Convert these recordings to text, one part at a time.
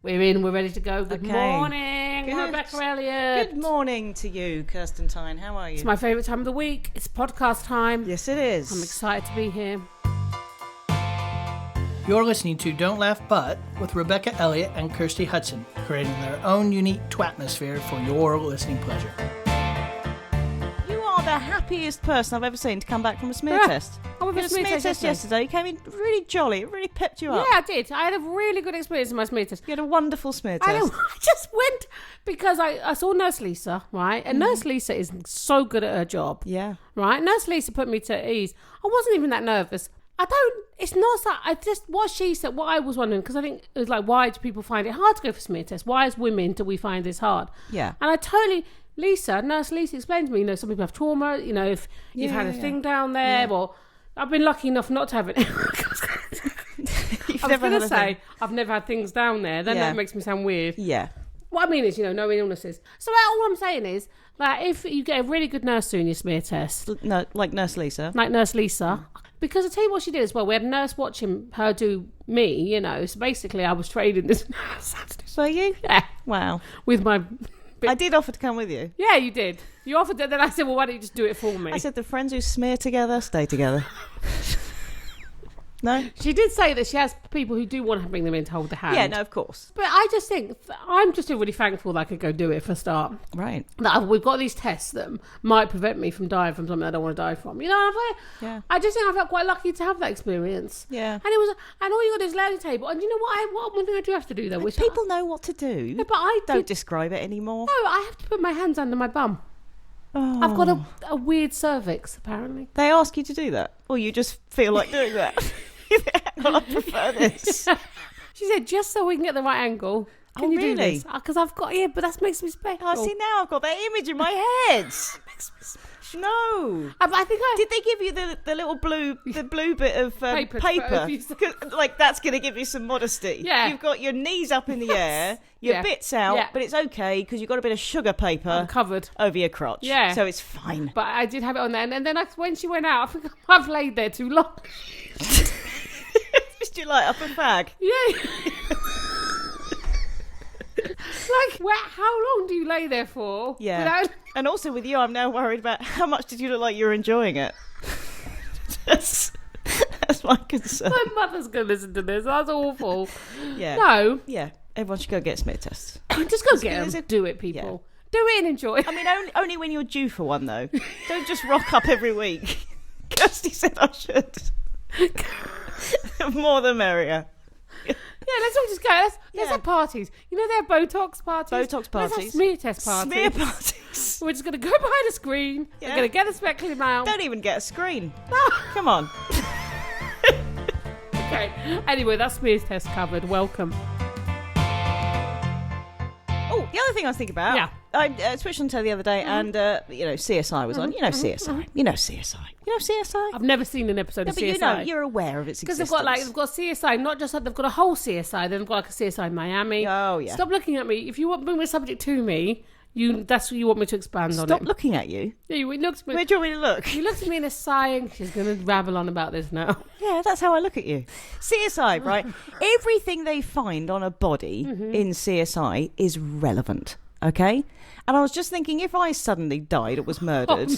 We're in. We're ready to go. Good morning, Rebecca Elliott. Good morning to you, Kirsten. How are you? It's my favourite time of the week. It's podcast time. Yes, it is. I'm excited to be here. You're listening to Don't Laugh But with Rebecca Elliott and Kirsty Hudson, creating their own unique twatmosphere for your listening pleasure. You are the happiest person I've ever seen to come back from a smear test. I went for a smear test yesterday. You came in really jolly. It really pepped you up. Yeah, I did. I had a really good experience in my smear test. You had a wonderful smear test. I just went because I saw Nurse Lisa, right? And Nurse Lisa is so good at her job. Yeah. Right? Nurse Lisa put me to ease. I wasn't even that nervous. What she said, what I was wondering, because I think it was like, why do people find it hard to go for smear tests? Why as women do we find this hard? Yeah. And Nurse Lisa explained to me, some people have trauma, if you've had a thing down there, or I've been lucky enough not to have it. I've never had things down there. Then that makes me sound weird. Yeah. What I mean is, no illnesses. So all I'm saying is, like, if you get a really good nurse doing your smear test, no, like Nurse Lisa, because I tell you what she did as well. We had a nurse watching her do me, So basically, I was trading this nurse. Were you? Yeah. Wow. With my. I did offer to come with you. Yeah, you did. You offered it, then I said, well, why don't you just do it for me? I said, the friends who smear together stay together. No? She did say that she has people who do want to bring them in to hold the hand. Yeah, no, of course. But I just think, I'm just really thankful that I could go do it for a start. Right. That we've got these tests that might prevent me from dying from something I don't want to die from. I just think I felt quite lucky to have that experience. Yeah. And all you got is learning table. And you know what one thing I do have to do though, which people know what to do. Yeah, but I don't describe it anymore. No, I have to put my hands under my bum. Oh. I've got a weird cervix, apparently. They ask you to do that, or you just feel like doing that. Well, I prefer this. She said, just so we can get the right angle. Can you do this? Because I've got, but that makes me special. Oh, see, now I've got that image in my head. That makes me special. No. Did they give you the little blue bit of paper? Like, that's going to give you some modesty. Yeah. You've got your knees up in the air, your bits out, but it's okay because you've got a bit of sugar paper I'm covered over your crotch. Yeah. So it's fine. But I did have it on there. And then when she went out, I think I've laid there too long. Did you light up a fag? Yeah. How long do you lay there for? Yeah. And also with you, I'm now worried about how much did you look like you're enjoying it? That's my concern. My mother's going to listen to this. That's awful. Yeah. No. Yeah. Everyone should go get smear tests. Just go get them. Do it, people. Yeah. Do it and enjoy it. I mean, only when you're due for one, though. Don't just rock up every week. Kirsty said I should. More the merrier. Yeah, let's all just go. Let's have parties. They have Botox parties. Let's have smear test parties. Smear parties. We're just going to go behind a screen. Yeah. We're going to get the speculum out. Don't even get a screen. Come on. Okay. Anyway, that's smear test covered. Welcome. Oh, the other thing I was thinking about. Yeah. I switched on to the other day, and CSI was on. CSI. You know CSI. I've never seen an episode of CSI. But you're aware of its existence. Because they've got CSI, not just they've got a whole CSI. They've got like a CSI Miami. Oh yeah. Stop looking at me. If you want to bring the subject to me, that's what you want me to expand on it. Stop looking at you. Yeah, you looked at me. Where do you want me to look? You looked at me and is sighing. She's going to rabble on about this now. Yeah, that's how I look at you. CSI, right? Everything they find on a body in CSI is relevant. Okay? And I was just thinking, if I suddenly died or was murdered,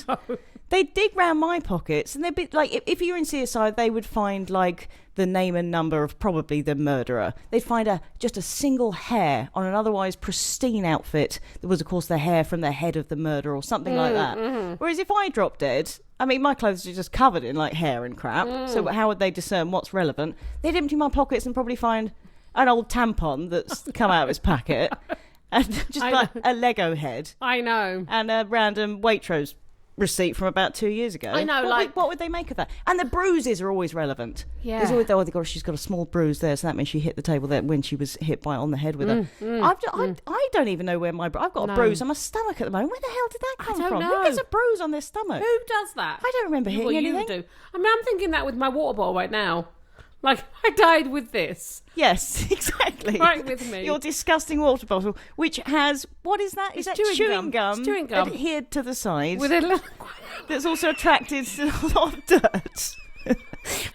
they'd dig round my pockets and they'd be like, if you're in CSI, they would find like the name and number of probably the murderer. They'd find just a single hair on an otherwise pristine outfit that was, of course, the hair from the head of the murderer or something like that. Whereas if I dropped dead, I mean, my clothes are just covered in like hair and crap. So how would they discern what's relevant? They'd empty my pockets and probably find an old tampon that's come out of its packet. And just like a Lego head. I know. And a random Waitrose receipt from about 2 years ago. I know. What would they make of that? And the bruises are always relevant. Yeah. There's always, she's got a small bruise there, so that means she hit the table there when she was hit on the head with her. I don't even know where I've got a bruise on my stomach at the moment. Where the hell did that come from? Know. Who gets a bruise on their stomach? Who does that? I don't remember hitting anything. You do. I mean, I'm thinking that with my water bottle right now. Like, I died with this. Yes, exactly. Right with me. Your disgusting water bottle, which has, what is that? Is that chewing gum? It's chewing gum. Adhered to the side. With a little... That's also attracted to a lot of dirt.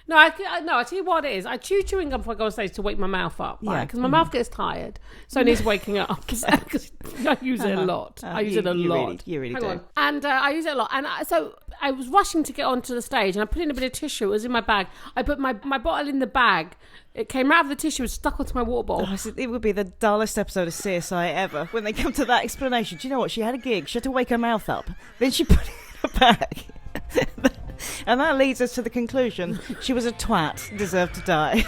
No, I tell you what it is. I chew chewing gum before I go on stage to wake my mouth up, right? Because my mouth gets tired, so it needs waking up. Because I use it a lot. I use it a lot. You really Hang do. on. And I use it a lot. And so I was rushing to get onto the stage, and I put in a bit of tissue. It was in my bag. I put my bottle in the bag. It came out of the tissue, was stuck onto my water bottle. Oh, it would be the dullest episode of CSI ever when they come to that explanation. Do you know what? She had a gig. She had to wake her mouth up. Then she put it in her bag. And that leads us to the conclusion. She was a twat, deserved to die.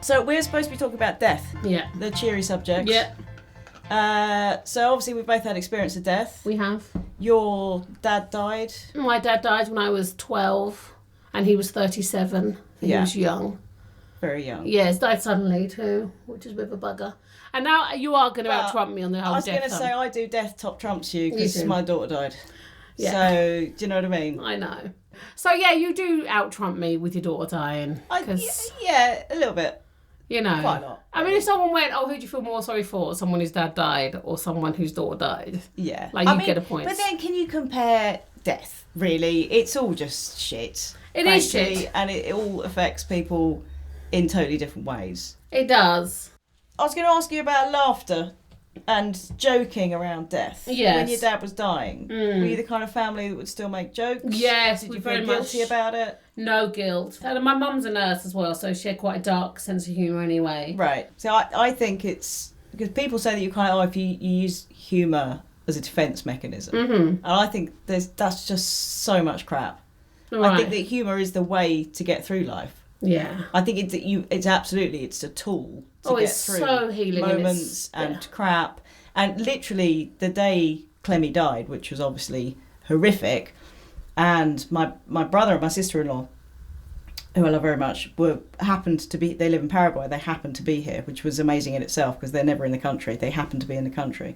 So we're supposed to be talking about death. Yeah. The cheery subject. Yeah. So obviously we've both had experience of death. We have. Your dad died. My dad died when I was 12, and he was 37. He was young. Very young. Yeah, he's died suddenly too, which is a bit of a bugger. And now you are going to out-trump me on the whole death. I was going to say I do death top trumps you because do. my daughter died. Yeah. So, do you know what I mean? I know. So, yeah, you do out-trump me with your daughter dying. Yeah, a little bit. You know. Quite a lot. I mean, if someone went, who do you feel more sorry for? Someone whose dad died or someone whose daughter died? Yeah. Like, you get a point. But then can you compare death, really? It's all just shit. It is shit. And it all affects people in totally different ways. It does. I was going to ask you about laughter and joking around death. Yes. When your dad was dying, were you the kind of family that would still make jokes? Yes, Did we you very feel guilty much. about it? No guilt. And my mum's a nurse as well, so she had quite a dark sense of humour anyway. Right. So I think it's... Because people say that you kind of... if you use humour as a defence mechanism. Mm-hmm. And I think that's just so much crap. Right. I think that humour is the way to get through life. Yeah. I think it's absolutely a tool to get it's through so healing moments and crap. And literally the day Clemmy died, which was obviously horrific, and my brother and my sister-in-law, who I love very much, they live in Paraguay. They happened to be here, which was amazing in itself because they're never in the country. They happened to be in the country.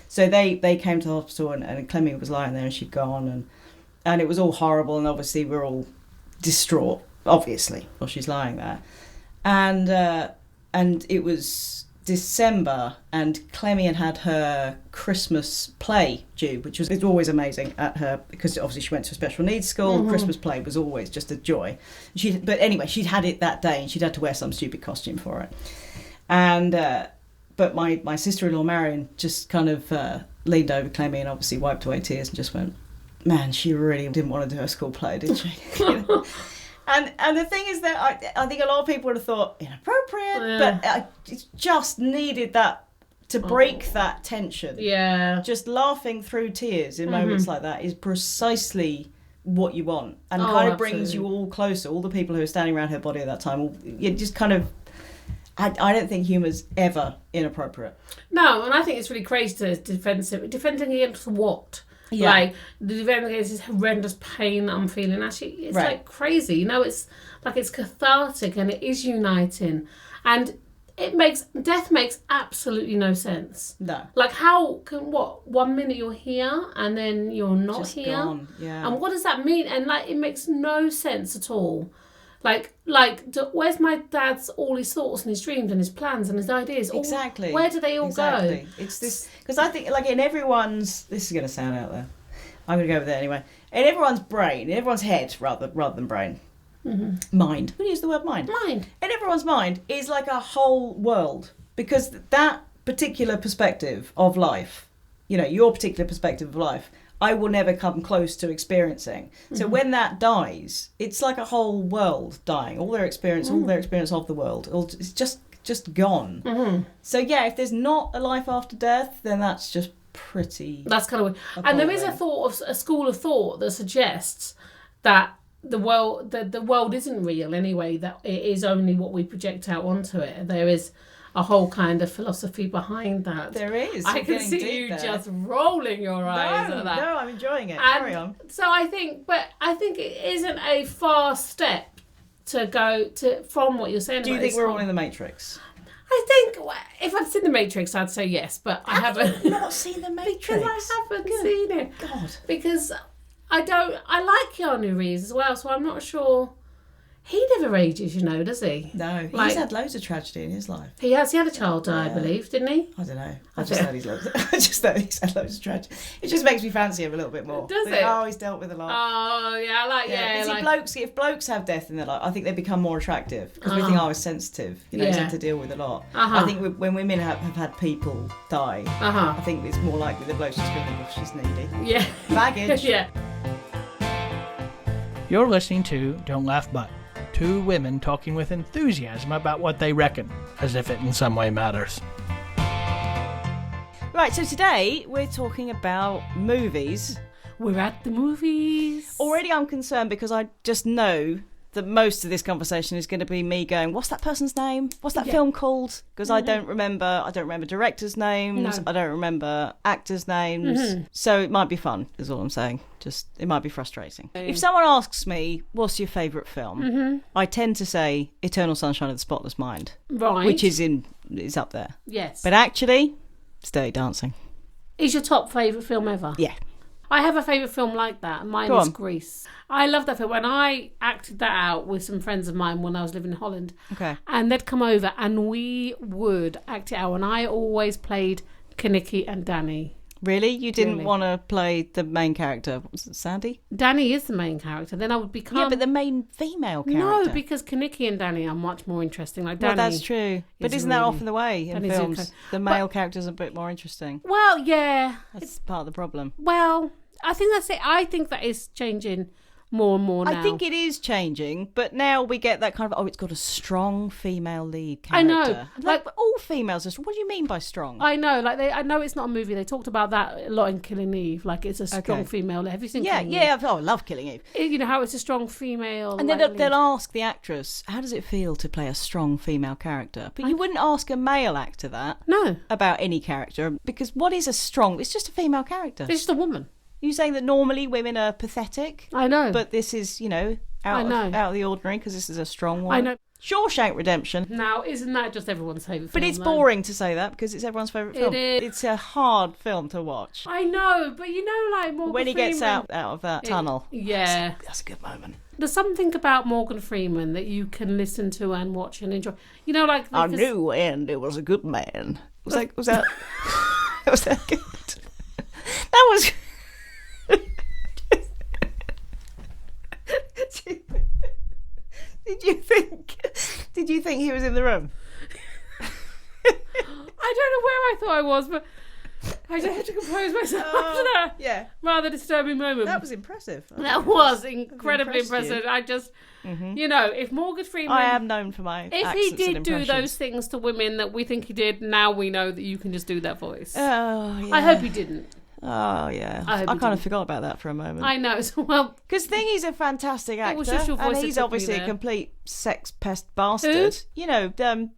So they came to the hospital and Clemmy was lying there and she'd gone and it was all horrible, and obviously we're all distraught, obviously, while she's lying there. And it was December, and Clemmy had her Christmas play due, which was always amazing at her, because obviously she went to a special needs school. Mm-hmm. Christmas play was always just a joy. But anyway, she'd had it that day, and she'd had to wear some stupid costume for it. And but my sister-in-law Marion just kind of leaned over Clemmy and obviously wiped away tears and just went, "Man, she really didn't want to do her school play, did she?" You know? And the thing is that I think a lot of people would have thought inappropriate, but I just needed that to break that tension. Yeah. Just laughing through tears in moments like that is precisely what you want, and kind of brings you all closer. All the people who are standing around her body at that time, you just kind of... I don't think humour's ever inappropriate. No, and I think it's really crazy to defending against what? Yeah. Like, the defending against this horrendous pain that I'm feeling. Actually, it's like crazy. You know, it's like it's cathartic and it is uniting. And death makes absolutely no sense. No. Like, how can, 1 minute you're here and then you're not just here? Gone. Yeah. And what does that mean? And, like, it makes no sense at all. Like, where's my dad's all his thoughts and his dreams and his plans and his ideas? Exactly. Where do they all go? It's this, because I think, like, in everyone's... This is going to sound out there. I'm going to go with it anyway. In everyone's brain, in everyone's head, rather than brain. Mm-hmm. Mind. We use the word mind. Mind. In everyone's mind is like a whole world, because that particular perspective of life, you know, your particular perspective of life, I will never come close to experiencing. So when that dies, it's like a whole world dying. All their experience of the world, it's just gone. Mm-hmm. So yeah, if there's not a life after death, then that's just pretty... That's kind of weird. And there is a school of thought that suggests that the world isn't real anyway, that it is only what we project out onto it. There is a whole kind of philosophy behind that. There is. I can see you just rolling your eyes at that. No, I'm enjoying it. Carry on. So I think it isn't a far step to go from what you're saying. Do you think we're all in the Matrix? I think if I'd seen the Matrix, I'd say yes, but I haven't. You not seen the Matrix? Because I haven't seen it. God. Because I like Keanu Reeves as well, so I'm not sure He never ages, does he? No, Like- he's had loads of tragedy in his life. He has. He had a child die, I believe, didn't he? I don't know. I just know he's had loads of tragedy. It just makes me fancy him a little bit more. Does Think, it? Oh, he's dealt with a lot. Oh, yeah, If blokes have death in their life, I think they become more attractive because we think, he's sensitive. He's had to deal with a lot. I think when women have had people die, I think it's more likely the bloke's just going to think, oh, she's needy. Yeah. Baggage. Yeah. You're listening to Don't Laugh But. Two women talking with enthusiasm about what they reckon, as if it in some way matters. Right, so today we're talking about movies. We're at the movies. Already I'm concerned because I just know that most of this conversation is going to be me going, what's that person's name? What's that film called? Because I don't remember directors' names. No. I don't remember actors' names. So it might be fun, is all I'm saying. Just, it might be frustrating. If someone asks me, what's your favourite film? I tend to say Eternal Sunshine of the Spotless Mind. Right. Which is up there. Yes. But actually, it's Dirty Dancing. Is your top favourite film ever? Yeah. I have a favourite film like that. Mine Go is on. Grease. I love that film. When I acted that out with some friends of mine when I was living in Holland. Okay. And they'd come over and we would act it out. And I always played Kaniki and Danny. Really? You didn't Really. want to play the main character? Was it Sandy? Danny is the main character. Then I would become... Yeah, but the main female character. No, because Kaniki and Danny are much more interesting. Like Danny... Well, that's true. But isn't that really- often the way in Danny's films? okay. The male character's a bit more interesting. Well, yeah. That's part of the problem. Well, I think that's it. I think that is changing more and more now. I think it is changing, but now we get that kind of, it's got a strong female lead I character. know. Like, all females are, what do you mean by strong? I know, I know it's not a movie. They talked about that a lot in Killing Eve. Like it's a strong female. Have you seen? Killing Eve? I love Killing Eve. You know how it's a strong female. And then they'll ask the actress, how does it feel to play a strong female character? But you wouldn't ask a male actor that No, about any character, because what is a strong? It's just a female character. it's just a woman. You're saying that normally women are pathetic, I know, but this is, out of the ordinary because this is a strong one. I know. Shawshank Redemption. Now, isn't that just everyone's favourite film? But it's though? boring to say that because it's everyone's favourite film. is. It's a hard film to watch. I know, but like Morgan When he gets Freeman- out of that tunnel. Yeah. That's a good moment. There's something about Morgan Freeman that you can listen to and watch and enjoy. Like I knew Andy was a good man. Was that was that good? That was Did you think he was in the room? I don't know where I thought I was, but I just had to compose myself after that Yeah. rather disturbing moment. That was impressive. That was incredibly impressed you. impressive. I just, if Morgan Freeman... I am known for my If he accents and did do impressions. those things to women that we think he did, now we know that you can just do that voice. Oh, yeah. I hope he didn't. Oh, yeah. I hope I he kind of didn't. forgot about that for a moment. I know. So, well, Because Thingy's a fantastic actor, was just your voice and that he's took me obviously a there. complete sex pest bastard. Who?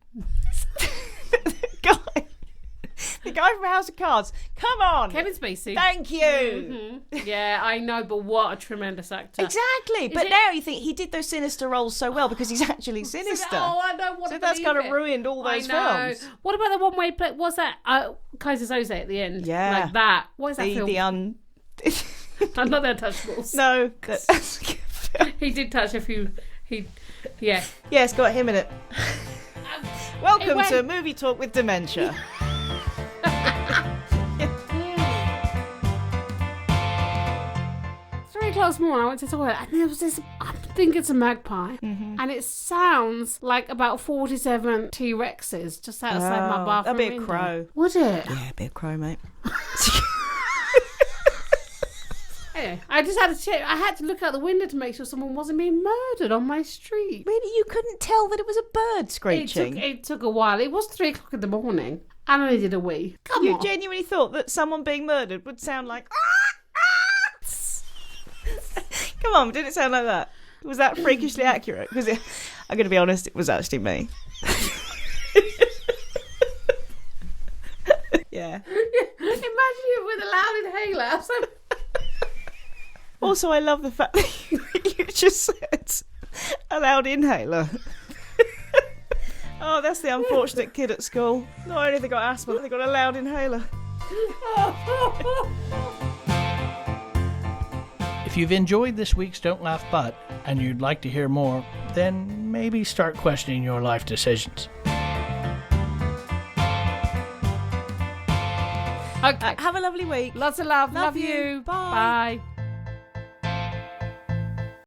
The guy from House of Cards. Come on, Kevin Spacey. Thank you. Yeah, I know, but what a tremendous actor. Exactly, but now you think he did those sinister roles so well because he's actually sinister. Oh, I don't want So to that's believe kind of it. ruined all those I know. films. What about the one where he played? Was that Kaiser Soze at the end? Yeah. like that. What is that film? I'm not the Untouchables. no. He did touch a few. Yeah. Yeah, it's got him in it. Welcome went- to Movie Talk with Dementia. 3 o'clock this morning, I went to the toilet and there was this, I think it's a magpie, and it sounds like about 47 T-Rexes just outside my bathroom that'd be a window. crow. Would it? Yeah, a bit of crow, mate. Anyway, I just had to check. I had to look out the window to make sure someone wasn't being murdered on my street. Really, you couldn't tell that it was a bird screeching? It took a while. It was 3 o'clock in the morning. And I did a wee. Come You on. genuinely thought that someone being murdered would sound like... Come on, did it sound like that? Was that freakishly accurate? Because I'm going to be honest, it was actually me. Yeah. Imagine it with a loud inhaler. Also, I love the fact that you just said a loud inhaler. Oh, that's the unfortunate kid at school. Not only have they got asthma, they got a loud inhaler. If you've enjoyed this week's Don't Laugh But and you'd like to hear more, then maybe start questioning your life decisions. Okay. Have a lovely week. Lots of love. Love Love you. you. Bye. Bye.